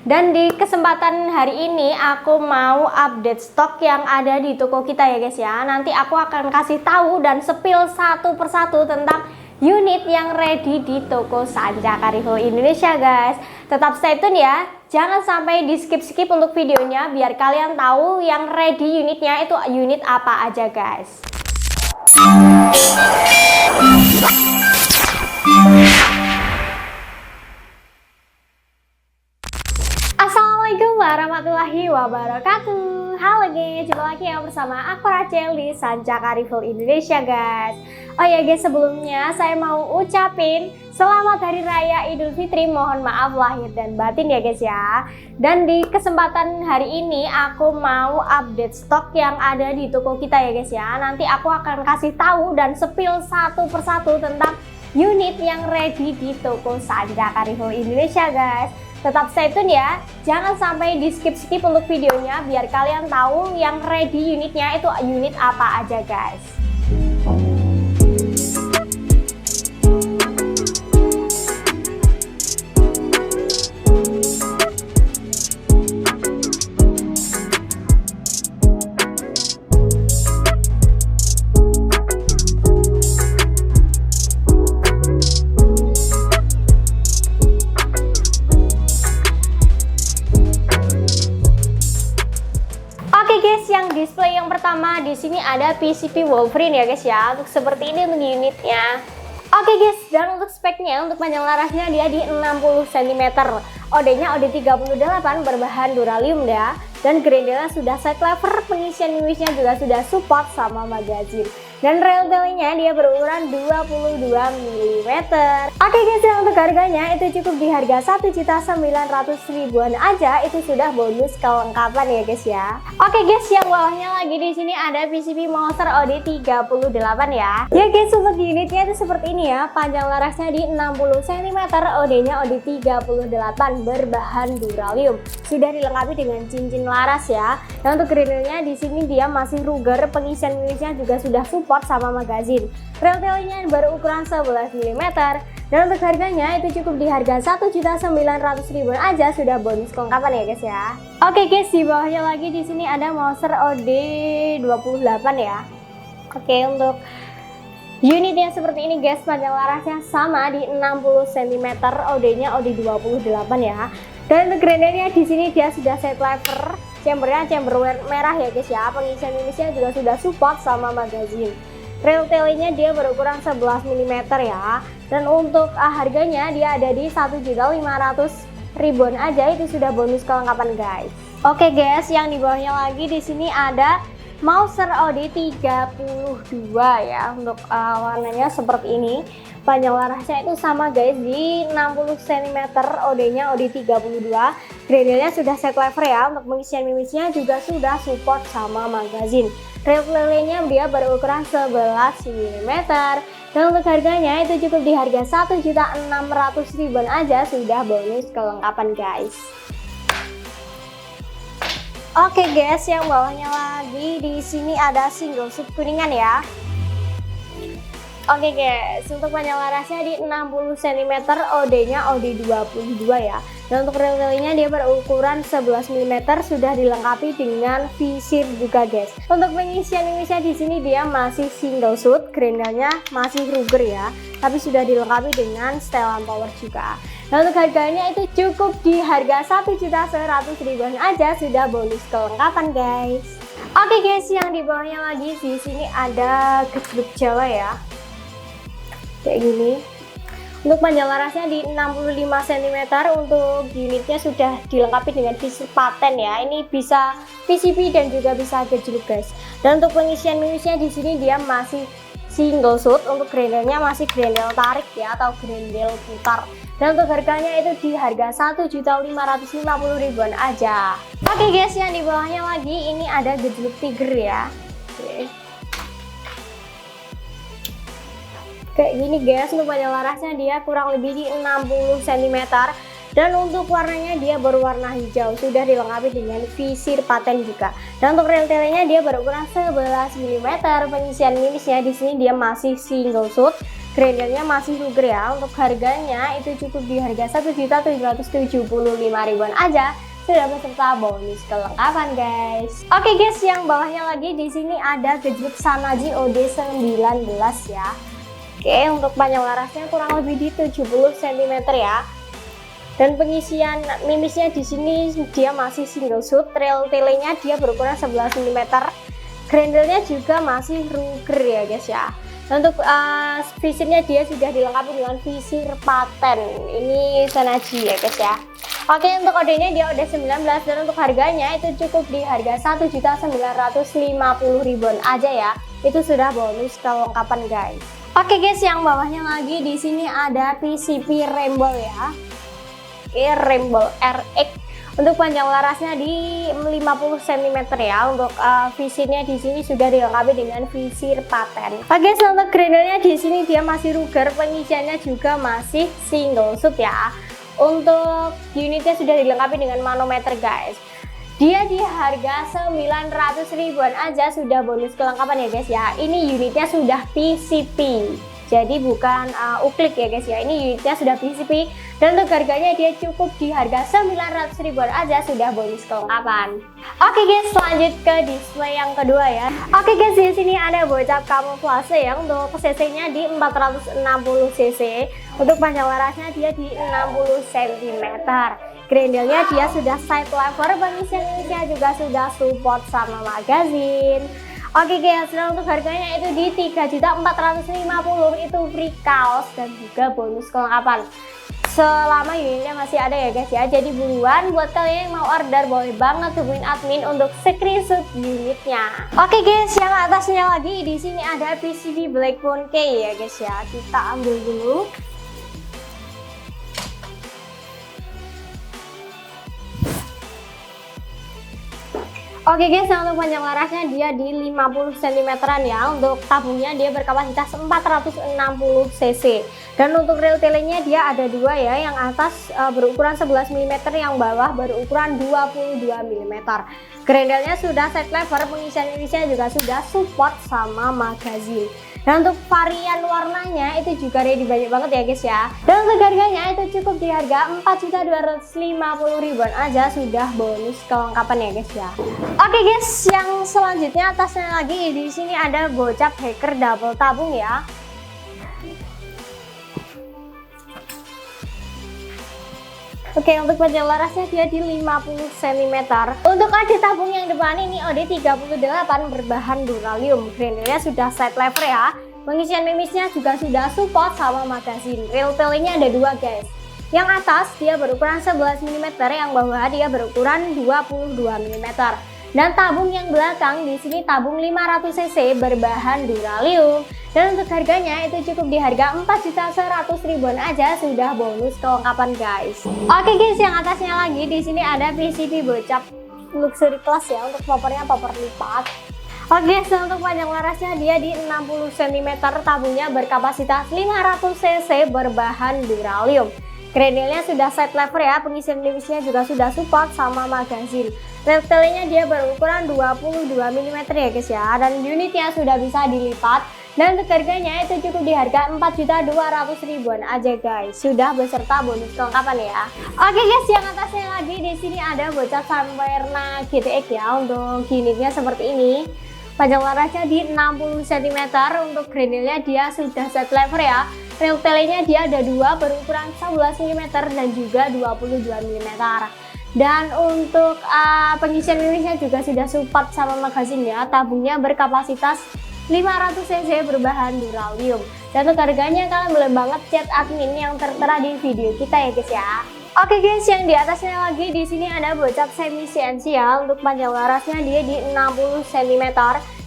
Dan di kesempatan hari ini aku mau update stok yang ada di toko kita ya guys ya. Nanti aku akan kasih tahu dan spill satu persatu tentang unit yang ready di toko Sanja Kariful Indonesia guys. Tetap stay tune ya. Jangan sampai di skip-skip untuk videonya biar kalian tahu yang ready unitnya itu unit apa aja guys. Assalamualaikum warahmatullahi wabarakatuh. Halo guys, jumpa lagi ya bersama aku Rachel di Sanja Kariful Indonesia guys. Oh ya guys, sebelumnya saya mau ucapin selamat Hari Raya Idul Fitri. Mohon maaf lahir dan batin ya guys ya. Dan di kesempatan hari ini aku mau update stok yang ada di toko kita ya guys ya. Nanti aku akan kasih tahu dan spill satu persatu tentang unit yang ready di toko Sanja Kariful Indonesia guys. Tetap stay tune ya, jangan sampai di skip-skip untuk videonya biar kalian tahu yang ready unitnya itu unit apa aja guys. Yang display yang pertama di sini ada PCB Wolverine ya guys ya. Untuk seperti ini untuk unitnya. Oke guys, dan untuk speknya untuk panjang larasnya dia di 60 cm. OD-nya OD38 berbahan duralium ya. Dan grendelnya sudah side lever, pengisian minusnya juga sudah support sama magazin. Dan rail tailnya dia berukuran 22 mm. Oke guys, yang untuk harganya itu cukup di harga 1.900.000-an aja, itu sudah bonus kelengkapan ya guys ya. Oke guys, yang bawahnya lagi di sini ada PCB Monster OD38 ya. Ya guys, untuk unitnya itu seperti ini ya, panjang larasnya di 60 cm, OD-nya OD38 berbahan duralium. Sudah dilengkapi dengan cincin laras ya. Dan untuk grendelnya di sini dia masih Ruger, pengisian minusnya juga sudah support sama magazin. Rail tailnya berukuran 11 mm. Dan untuk harganya itu cukup di harga 1.900.000 aja, sudah bonus kelengkapan ya guys ya. Oke guys, di bawahnya lagi di sini ada Monster OD28 ya. Oke, untuk unitnya seperti ini guys, panjang larasnya sama di 60 cm, OD-nya OD28 ya. Dan untuk grendelnya di sini dia sudah side lever, chambernya chamber merah ya guys ya. Pengisian minusnya juga sudah support sama magazin. Rail tailnya dia berukuran 11 mm ya. Dan untuk harganya dia ada di 1.500.000-an aja, itu sudah bonus kelengkapan guys. Oke guys, yang di bawahnya lagi di sini ada Mouser OD32 ya. Untuk warnanya seperti ini. Panjang larasnya itu sama guys di 60 cm, OD-nya OD32. Grendelnya sudah set lever ya. Untuk pengisian minusnya juga sudah support sama magazin. Rail tailnya dia berukuran 11 mm. Dan untuk harganya itu cukup di harga 1.600.000-an aja, sudah bonus kelengkapan guys. Oke guys, yang bawahnya lagi di sini ada single sub kuningan ya. Oke guys, untuk panjang larasnya di 60 cm, OD-nya OD22 ya. Dan untuk rail tailnya dia berukuran 11 mm, sudah dilengkapi dengan visir juga guys. Untuk pengisian minusnya di sini dia masih single shoot, grendelnya masih Ruger ya, tapi sudah dilengkapi dengan setelan power juga. Dan untuk harganya itu cukup di harga 1.100.000-an aja, sudah bonus kelengkapan guys. Oke guys, yang di bawahnya lagi di sini ada gejluk Jawa ya. Kayak gini. Untuk panjang larasnya di 65 cm, untuk unitnya sudah dilengkapi dengan visir paten ya. Ini bisa PCB dan juga bisa gejluk guys. Dan untuk pengisian minusnya di sini dia masih single shoot, untuk grendelnya masih grendel tarik ya atau grendel putar. Dan untuk harganya itu di harga 1.550.000-an aja. Oke guys, yang di bawahnya lagi ini ada gejluk Tiger ya. Oke. Kayak gini guys, untuk panjang larasnya dia kurang lebih di 60 cm. Dan untuk warnanya dia berwarna hijau, sudah dilengkapi dengan visir paten juga. Dan untuk rail tailnya dia berukuran 11 mm. Pengisian minusnya di sini dia masih single shoot. Grendelnya masih Ruger ya. Untuk harganya itu cukup di harga 1.775.000-an aja, sudah beserta bonus kelengkapan guys. Oke guys, yang bawahnya lagi di sini ada gejruk Sanaji OD19 ya. Oke, untuk panjang larasnya kurang lebih di 70 cm ya. Dan pengisian mimisnya di sini dia masih single shoot, trail telenya dia berukuran 11 mm. Grendelnya juga masih Ruger ya guys ya. Untuk visirnya dia sudah dilengkapi dengan visir paten. Ini Sanaji ya guys ya. Oke, untuk kodenya dia udah 19 dan untuk harganya itu cukup di harga 1.950.000-an aja ya. Itu sudah bonus kelengkapan guys. Oke guys, yang bawahnya lagi di sini ada PCP Rembol ya. Oke, Rembol RX. Untuk panjang larasnya di 50 cm ya. Untuk visirnya di sini sudah dilengkapi dengan visir paten. Oke, untuk grendelnya di sini dia masih Ruger, pengisiannya juga masih single shoot ya. Untuk unitnya sudah dilengkapi dengan manometer guys. Dia di harga 900.000-an aja sudah bonus kelengkapan ya guys ya. Ini unitnya sudah PCP. Jadi bukan uklik ya guys ya. Ini unitnya sudah PCP dan untuk harganya dia cukup di harga 900.000-an aja sudah bonus kelengkapan. Oke guys, lanjut ke display yang kedua ya. Oke guys, di sini ada bocap kamuflase ya. Untuk cc-nya di 460 cc. Untuk panjang larasnya dia di 60 cm. Grendelnya dia sudah side lever, pengisiannya juga sudah support sama magazine. Oke guys, dan untuk harganya itu di 3.450.000, itu free kaos dan juga bonus kelengkapan. Selama unitnya masih ada ya guys ya. Jadi buruan buat kalian yang mau order, boleh banget hubungin admin untuk screenshot unitnya. Oke guys, yang atasnya lagi di sini ada PCP Blackbone K ya guys ya. Kita ambil dulu. Oke guys, nah untuk panjang larasnya dia di 50 cm-an ya. Untuk tabungnya dia berkapasitas 460 cc. Dan untuk rail telenya dia ada dua ya. Yang atas berukuran 11 mm, yang bawah berukuran 22 mm. Grendelnya sudah side lever, pengisian juga sudah support sama magazine. Dan untuk varian warnanya itu juga ready banyak banget ya guys ya. Dan untuk harganya itu cukup di harga 4.250.000-an aja sudah bonus kelengkapan ya guys ya. Oke guys, yang selanjutnya atasnya lagi di sini ada bocap hacker double tabung ya. Oke, untuk panjang larasnya dia di 50 cm. Untuk OD tabung yang depan ini OD38 berbahan duralium. Grendelnya sudah side lever ya. Pengisian mimisnya juga sudah support sama magazine. Rail telenya ada dua guys. Yang atas dia berukuran 11 mm, yang bawah dia berukuran 22 mm. Dan tabung yang belakang di sini tabung 500 cc berbahan duralium. Dan untuk harganya itu cukup di harga 4.100.000-an aja sudah bonus kelengkapan guys. Oke guys, yang atasnya lagi di sini ada PCP bocap luxury class ya. Untuk poppernya popper lipat. Oke guys, untuk panjang larasnya dia di 60 cm, tabungnya berkapasitas 500 cc berbahan duralium. Grendelnya sudah side lever ya, pengisian mimisnya juga sudah support sama magazine. Rail telenya dia berukuran 22 mm ya guys ya, dan unitnya sudah bisa dilipat. Dan untuk harganya itu cukup di harga 4.200.000-an aja guys, sudah beserta bonus kelengkapan ya. Oke guys, yang atasnya lagi di sini ada bocap Samverna GTX ya. Untuk unitnya seperti ini. Panjang larasnya di 60 cm, untuk grendelnya dia sudah side lever ya. Rail telenya dia ada dua berukuran 11 mm dan juga 22 mm. Dan untuk pengisian mimisnya juga sudah support sama magazine ya. Tabungnya berkapasitas 500 cc berbahan duralium. Dan untuk harganya kalian boleh banget chat admin yang tertera di video kita ya guys ya. Oke guys, yang di atasnya lagi di sini ada bocap semi CNC ya. Untuk panjang larasnya dia di 60 cm.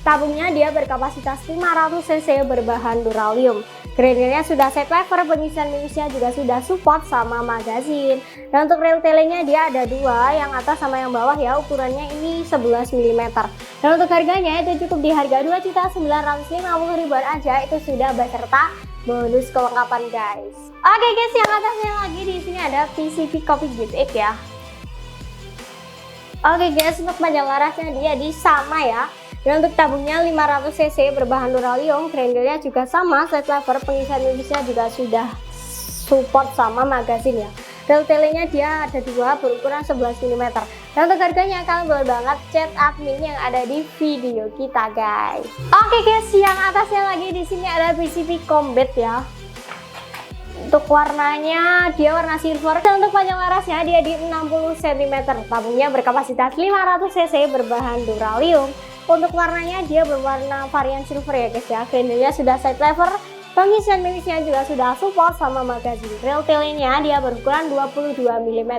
Tabungnya dia berkapasitas 500 cc berbahan duralium. Grendelnya sudah side lever, pengisian mimisnya juga sudah support sama magazine. Dan untuk rail telenya dia ada dua, yang atas sama yang bawah ya. Ukurannya ini 11 mm. Dan untuk harganya itu cukup di harga 2.950.000-an aja, itu sudah beserta bonus kelengkapan guys. Oke guys, yang atasnya lagi di sini ada PCP Copy GTX ya. Oke guys, untuk panjang larasnya dia di sama ya. Dan untuk tabungnya 500 cc berbahan duralium, grendelnya juga sama, side lever, pengisian mimisnya juga sudah support sama magazin ya. Rel telenya dia ada dua berukuran 11 mm. Dan untuk harganya kalian boleh banget chat admin yang ada di video kita guys. Oke guys, yang atasnya lagi di sini ada PCP Combat ya. Untuk warnanya dia warna silver, dan untuk panjang larasnya dia di 60 cm. Tabungnya berkapasitas 500 cc berbahan duralium. Untuk warnanya dia berwarna varian silver ya guys ya. Grendelnya sudah side lever, pengisian mimisnya juga sudah support sama magazin. Rel telenya dia berukuran 22 mm.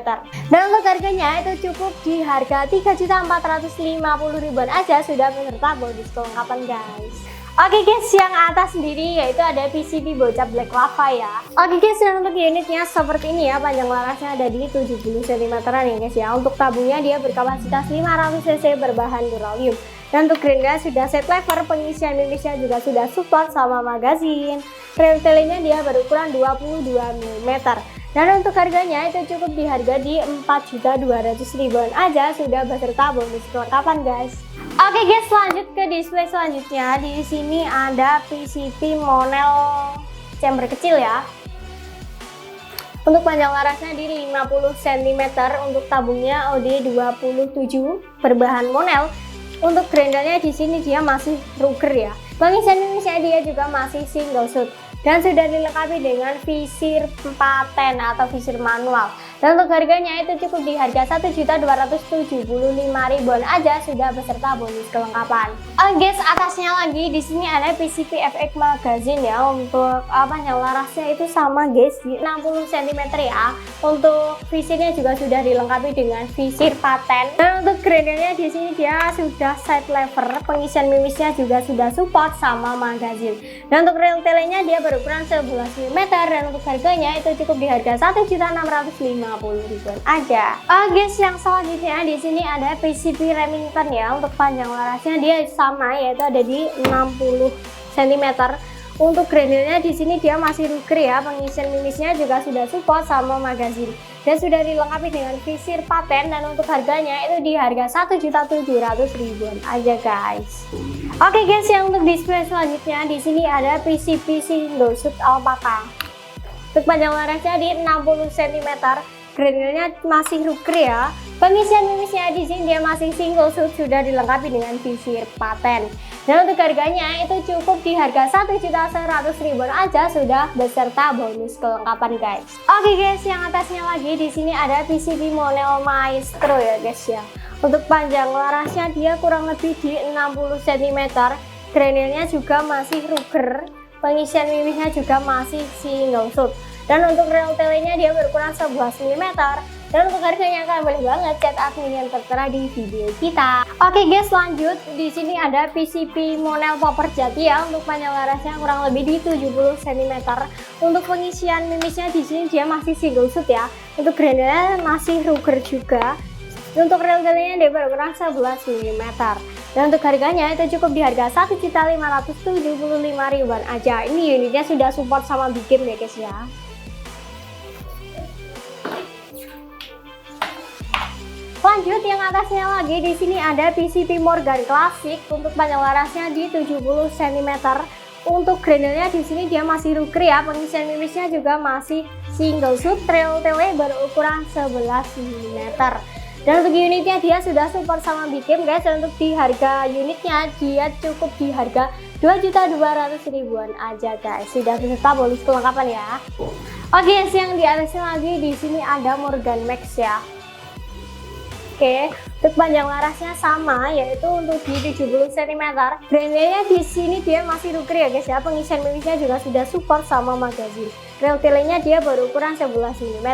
Dan untuk harganya itu cukup di harga 3.450.000-an aja sudah beserta bonus kelengkapan guys. Oke guys, yang atas sendiri yaitu ada PCP bocap black lava ya. Oke guys, dan untuk unitnya seperti ini ya, panjang larasnya ada di 70 cm ya guys ya. Untuk tabungnya dia berkapasitas 500 cc berbahan duralium. Dan untuk grindnya sudah set lever, pengisian mimisnya juga sudah support sama magazin. Rel telenya dia berukuran 22 mm. Dan untuk harganya itu cukup di harga di 4.200.000-an aja sudah beserta bonus kelengkapan guys. Oke guys, lanjut ke display selanjutnya. Di sini ada PCP Monel chamber kecil ya. Untuk panjang larasnya di 50 cm, untuk tabungnya OD27 berbahan Monel. Untuk grendelnya di sini dia masih Ruger ya. Pengisian mimisnya dia juga masih single shoot dan sudah dilengkapi dengan visir paten atau visir manual. Dan untuk harganya itu cukup di harga 1.275.000-an aja sudah beserta bonus kelengkapan. Guys, atasnya lagi di sini ada PCP FX magazine ya. Untuk panjang larasnya itu sama guys di 60 cm ya. Untuk visirnya juga sudah dilengkapi dengan visir paten. Dan untuk grendelnya di sini dia sudah side lever, pengisian mimisnya juga sudah support sama magazin. Dan untuk rel telenya dia berukuran 11 mm dan untuk harganya itu cukup di harga 1.650.000-an aja. Guys, yang selanjutnya di sini ada PCP Remington ya. Untuk panjang larasnya dia sama yaitu ada di 60 cm. Untuk grendelnya di sini dia masih Ruger ya. Pengisian mimisnya juga sudah support sama magazin dan sudah dilengkapi dengan visir paten. Dan untuk harganya itu di harga 1.700.000-an aja guys. Oke guys, yang untuk display selanjutnya di sini ada PCP single shoot alpaka. Untuk panjang larasnya di 60 cm, grendelnya masih Ruger ya. Pengisian mimisnya di sini dia masih single shoot, sudah dilengkapi dengan visir paten. Dan untuk harganya itu cukup di harga 1.100.000-an aja sudah beserta bonus kelengkapan guys. Oke guys, yang atasnya lagi di sini ada PCP Monel Maestro ya guys ya. Untuk panjang larasnya dia kurang lebih di 60 cm, grendelnya juga masih Ruger, pengisian mimisnya juga masih single shoot. Dan untuk rel telenya dia berukuran 11 mm. Dan untuk harganya kalian boleh banget chat admin yang tertera di video kita. Oke guys, lanjut di sini ada PCP Monel Popper Jati ya. Untuk panjang larasnya kurang lebih di 70 cm. Untuk pengisian mimisnya di sini dia masih single shoot ya. Untuk grendelnya masih Ruger juga. Untuk rel telenya dia berukuran 11 mm. Dan untuk harganya itu cukup di harga 1.575.000-an aja. Ini unitnya sudah support sama big game ya guys ya. Lanjut yang atasnya lagi di sini ada PCP Morgan Classic. Untuk panjang larasnya di 70 cm. Untuk grendelnya di sini dia masih Ruger ya. Pengisian mimisnya juga masih single shoot. Rel tele berukuran 11 mm. Dan untuk unitnya dia sudah support sama big game guys. Dan untuk di harga unitnya dia cukup di harga 2.200.000-an aja guys. Sudah beserta bonus kelengkapan ya. Oke, yang di atasnya lagi di sini ada Morgan Max ya. Oke, untuk panjang larasnya sama yaitu untuk di 70 cm. Grendelnya di sini dia masih Ruger ya guys ya. Pengisian mimisnya juga sudah support sama magazin. Rel telenya dia berukuran 11 mm.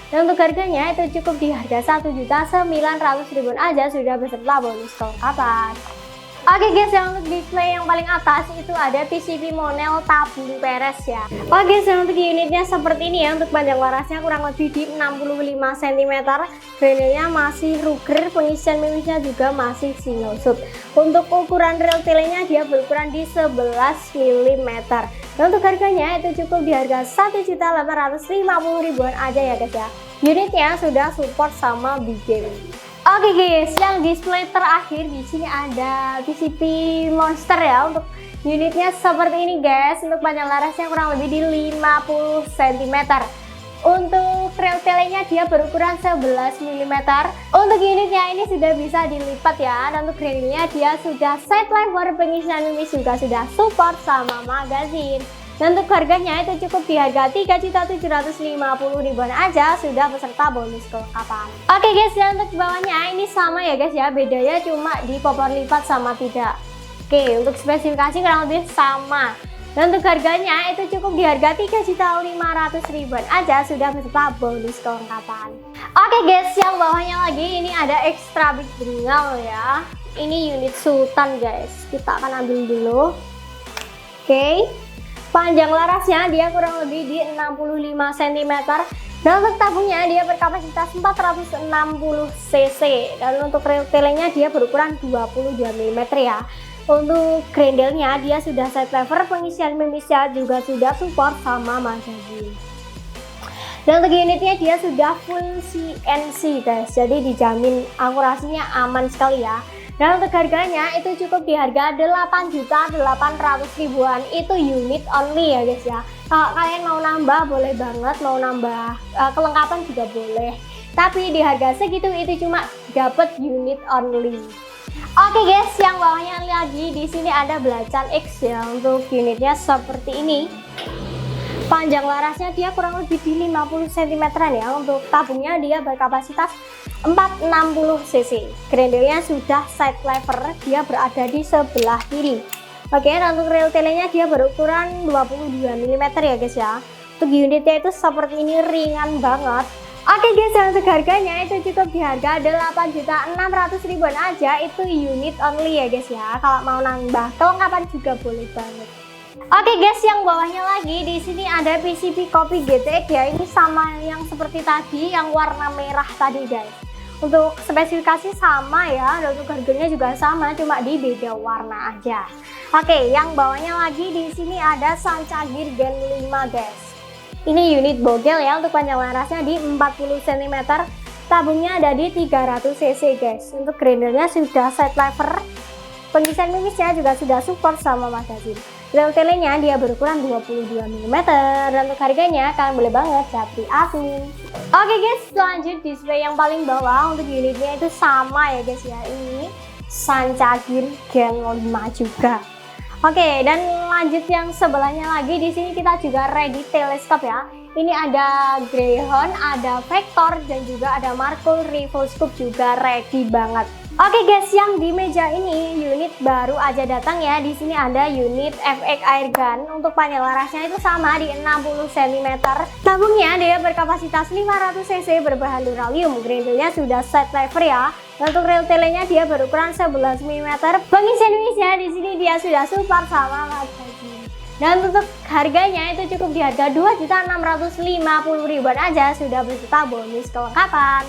Dan untuk harganya itu cukup di harga 1.900.000-an aja sudah beserta bonus kelengkapan. Oke guys, yang untuk display yang paling atas itu ada PCP Monel tabung peres ya. Oke guys, yang untuk unitnya seperti ini ya. Untuk panjang larasnya kurang lebih di 65 cm. Grendelnya masih Ruger, pengisian mimisnya juga masih single shoot. Untuk ukuran rel telenya dia berukuran di 11 mm. Dan untuk harganya itu cukup di harga 1.850.000-an aja ya guys ya. Unitnya sudah support sama big game. Oke guys, yang display terakhir di sini ada PCP Monster ya. Untuk unitnya seperti ini guys. Untuk panjang larasnya kurang lebih di 50 cm. Untuk rail telenya dia berukuran 11 mm. Untuk unitnya ini sudah bisa dilipat ya. Dan untuk gradingnya dia sudah side lever, pengisian mimis juga sudah support sama magazine. Dan untuk harganya itu cukup di harga 3.750.000 aja, sudah beserta bonus kelengkapan. Oke guys, dan untuk bawahnya ini sama ya guys ya, bedanya cuma di popor lipat sama tidak. Oke, untuk spesifikasi kurang lebih sama. Dan untuk harganya itu cukup di harga 3.500.000 aja, sudah beserta bonus kelengkapan. Oke guys, yang bawahnya lagi ini ada extra big bengal ya. Ini unit Sultan guys, kita akan ambil dulu. Oke. Panjang larasnya dia kurang lebih di 65 cm. Dan untuk tabungnya dia berkapasitas 460 cc. Dan untuk rail telenya dia berukuran 22 mm ya. Untuk grendelnya dia sudah side lever, pengisian mimisnya juga sudah support sama magazine. Dan untuk unitnya dia sudah full CNC guys, jadi dijamin akurasinya aman sekali ya. Dan untuk harganya itu cukup di harga 8.800.000-an, itu unit only ya guys ya. Kalau kalian mau nambah boleh banget, mau nambah kelengkapan juga boleh. Tapi di harga segitu itu cuma dapat unit only. Oke guys, yang bawahnya lagi di sini ada belacan X ya. Untuk unitnya seperti ini. Panjang larasnya dia kurang lebih di 50 cm ya. Untuk tabungnya dia berkapasitas 460 cc. Grendelnya sudah side lever, dia berada di sebelah kiri. Oke, dan untuk rail telenya dia berukuran 22 mm ya guys ya. Untuk unitnya itu seperti ini, ringan banget. Oke guys, dan untuk harganya itu cukup di harga 8.600.000-an aja, itu unit only ya guys ya. Kalau mau nambah kelengkapan juga boleh banget. Oke guys, yang bawahnya lagi di sini ada PCP Copy GTX ya. Ini sama yang seperti tadi, yang warna merah tadi guys. Untuk spesifikasi sama ya, dan untuk harganya juga sama, cuma di beda warna aja. Oke, yang bawahnya lagi di sini ada Sancagir Gen 5 guys. Ini unit bogel ya, untuk panjang larasnya di 40 cm. Tabungnya ada di 300 cc guys. Untuk grendelnya sudah side lever, pengisian mimisnya juga sudah support sama magazine. Rail telenya dia berukuran 22 mm. Dan untuk harganya kalian boleh banget japri admin. Oke guys, lanjut display yang paling bawah. Untuk unitnya itu sama ya guys ya, ini Sancagir Gen 5 juga. Oke, dan lanjut yang sebelahnya lagi, di sini kita juga ready teleskop ya. Ini ada Greyhound, ada Vector, dan juga ada Markul Revolve Scope juga ready banget. Oke guys, yang di meja ini unit baru aja datang ya. Di sini ada unit FX Airgun. Untuk panjang larasnya itu sama di 60 cm. Tabungnya dia berkapasitas 500 cc berbahan duralium. Grendelnya sudah side lever ya. Untuk rail telenya dia berukuran 11 mm. Pengisian mimisnya di sini dia sudah support sama magazine. Dan untuk harganya itu cukup di harga 2.650.000-an aja, sudah beserta bonus kelengkapan.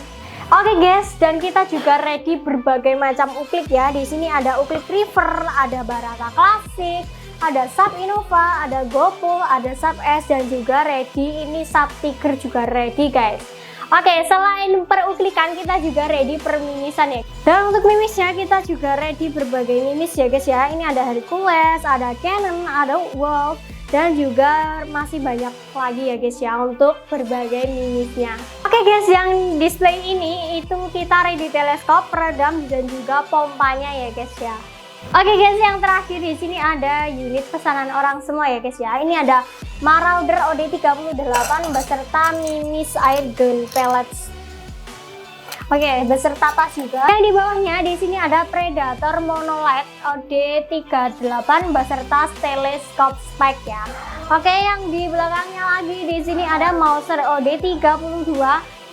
Oke guys, dan kita juga ready berbagai macam uklik ya. Di sini ada uklik River, ada Barata Classic, ada Sub Innova, ada GoPro, ada Sub S, dan juga ready ini Sub Tiger juga ready guys. Oke, selain peruklikan kita juga ready permimisan ya. Dan untuk mimisnya kita juga ready berbagai mimis ya guys ya. Ini ada Hercules, ada Canon, ada Wolf, dan juga masih banyak lagi ya guys ya untuk berbagai mimisnya. Oke guys, yang display ini itu kita ready teleskop, peredam, dan juga pompanya ya guys ya. Oke guys, yang terakhir di sini ada unit pesanan orang semua ya guys ya. Ini ada Marauder OD38 beserta mimis air gun pellets. Oke, beserta tas juga. Yang di bawahnya di sini ada Predator Monolight OD38 beserta teleskop spike ya. Oke, yang di belakangnya lagi di sini ada Mauser OD32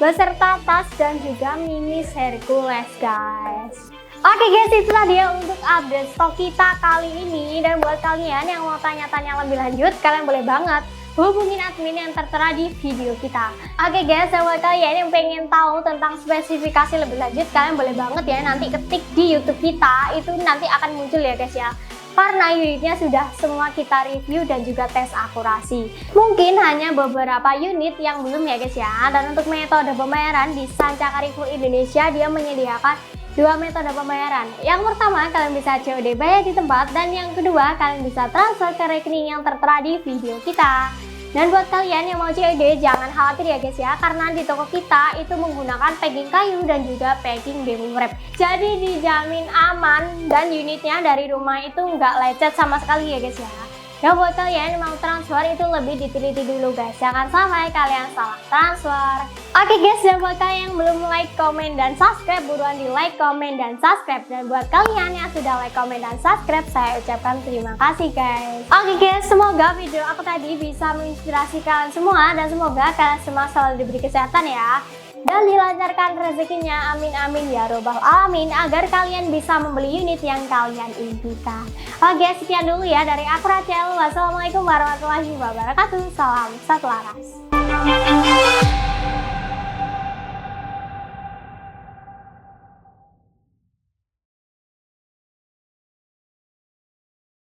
beserta tas dan juga mimis Hercules guys. Oke guys, itulah dia untuk update stok kita kali ini. Dan buat kalian yang mau tanya-tanya lebih lanjut, kalian boleh banget hubungin admin yang tertera di video kita. Oke guys, buat kalian yang pengen tahu tentang spesifikasi lebih lanjut, kalian boleh banget ya nanti ketik di YouTube kita, itu nanti akan muncul ya guys ya. karena unitnya sudah semua kita review dan juga tes akurasi. Mungkin hanya beberapa unit yang belum ya guys ya. Dan untuk metode pembayaran di Sanca Carrefour Indonesia, dia menyediakan dua metode pembayaran. Yang pertama, kalian bisa COD bayar di tempat, dan yang kedua, kalian bisa transfer ke rekening yang tertera di video kita. Dan buat kalian yang mau COD, jangan khawatir ya guys ya, karena di toko kita itu menggunakan packing kayu dan juga packing bamboo wrap. Jadi dijamin aman dan unitnya dari rumah itu nggak lecet sama sekali ya guys ya. Dan buat kalian yang mau transfer itu lebih diteliti dulu guys, jangan sampai kalian salah transfer. Oke guys, dan buat kalian yang belum like, komen, dan subscribe, buruan di like, komen, dan subscribe. Dan buat kalian yang sudah like, komen, dan subscribe, saya ucapkan terima kasih guys. Oke guys, semoga video aku tadi bisa menginspirasi kalian semua, dan semoga kalian semua selalu diberi kesehatan ya, dan dilancarkan rezekinya, amin amin ya robbal alamin, agar kalian bisa membeli unit yang kalian impikan. Oke, sekian dulu ya dari aku Rachel. Wassalamualaikum warahmatullahi wabarakatuh. Salam satu laras.